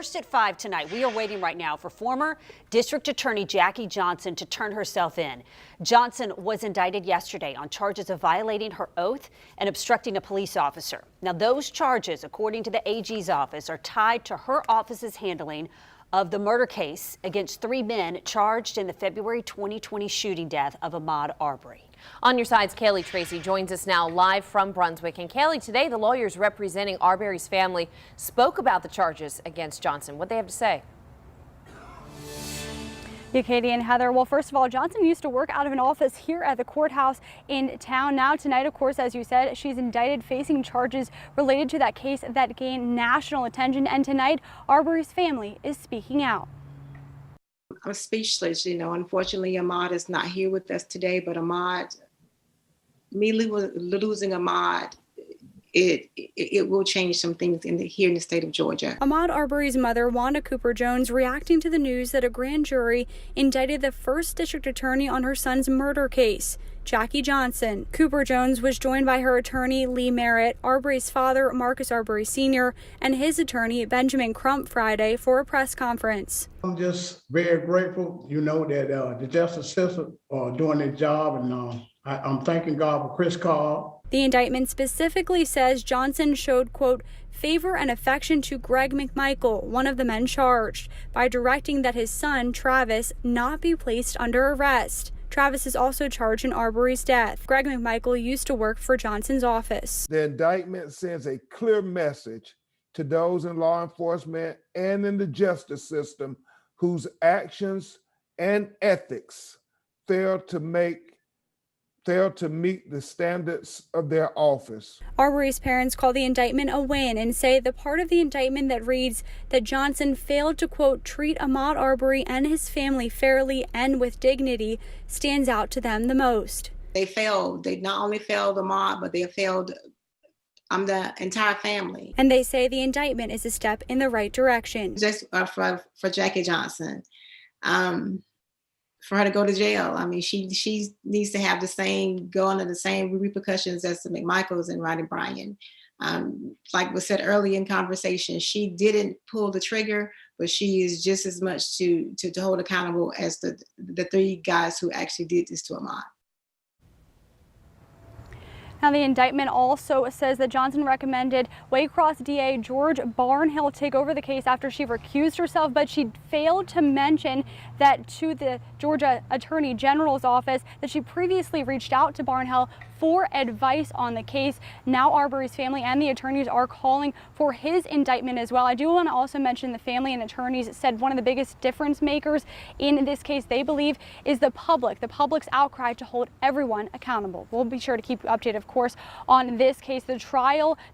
First at 5 tonight, we are waiting right now for former District Attorney Jackie Johnson to turn herself in. Johnson was indicted yesterday on charges of violating her oath and obstructing a police officer. Now, those charges, according to the AG's office, are tied to her office's handling of the murder case against 3 men charged in the February 2020 shooting death of Ahmaud Arbery. On your side's Kaylee Tracy joins us now live from Brunswick. And Kaylee, today the lawyers representing Arbery's family spoke about the charges against Johnson. What they have to say? Yeah, Katie and Heather. Well, first of all, Johnson used to work out of an office here at the courthouse in town. Now tonight, of course, as you said, she's indicted facing charges related to that case that gained national attention. And tonight, Arbery's family is speaking out. I'm speechless. Unfortunately, Ahmaud is not here with us today, but me losing Ahmaud, it will change some things here in the state of Georgia. Ahmaud Arbery's mother, Wanda Cooper Jones, reacting to the news that a grand jury indicted the first district attorney on her son's murder case, Jackie Johnson. Cooper Jones was joined by her attorney, Lee Merritt, Arbery's father, Marcus Arbery Sr., and his attorney, Benjamin Crump, Friday for a press conference. I'm just very grateful, that the justice system are doing their job, and I'm thanking God for Chris Carr. The indictment specifically says Johnson showed, quote, favor and affection to Greg McMichael, one of the men charged, by directing that his son, Travis, not be placed under arrest. Travis is also charged in Arbery's death. Greg McMichael used to work for Johnson's office. The indictment sends a clear message to those in law enforcement and in the justice system whose actions and ethics fail to meet the standards of their office. Arbery's parents call the indictment a win and say the part of the indictment that reads that Johnson failed to, quote, treat Ahmaud Arbery and his family fairly and with dignity stands out to them the most. They failed. They not only failed Ahmaud, but they failed the entire family. And they say the indictment is a step in the right direction. Just for Jackie Johnson. For her to go to jail. I mean, she needs to have go under the same repercussions as the McMichaels and Rodney Bryan. Like was said earlier in conversation, she didn't pull the trigger, but she is just as much to hold accountable as the 3 guys who actually did this to Ahmaud. Now, the indictment also says that Johnson recommended Waycross DA George Barnhill take over the case after she recused herself, but she failed to mention that to the Georgia Attorney General's office that she previously reached out to Barnhill for advice on the case. Now Arbery's family and the attorneys are calling for his indictment as well. I do want to also mention the family and attorneys said one of the biggest difference makers in this case they believe is the public's outcry to hold everyone accountable. We'll be sure to keep you updated, of course, on this case. The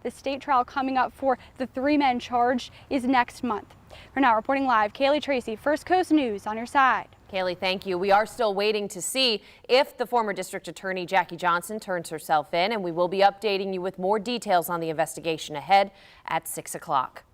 state trial coming up for the 3 men charged is next month. For now, reporting live, Kaylee Tracy, First Coast News, on your side. Kaylee, thank you. We are still waiting to see if the former district attorney Jackie Johnson turns herself in, and we will be updating you with more details on the investigation ahead at 6 o'clock.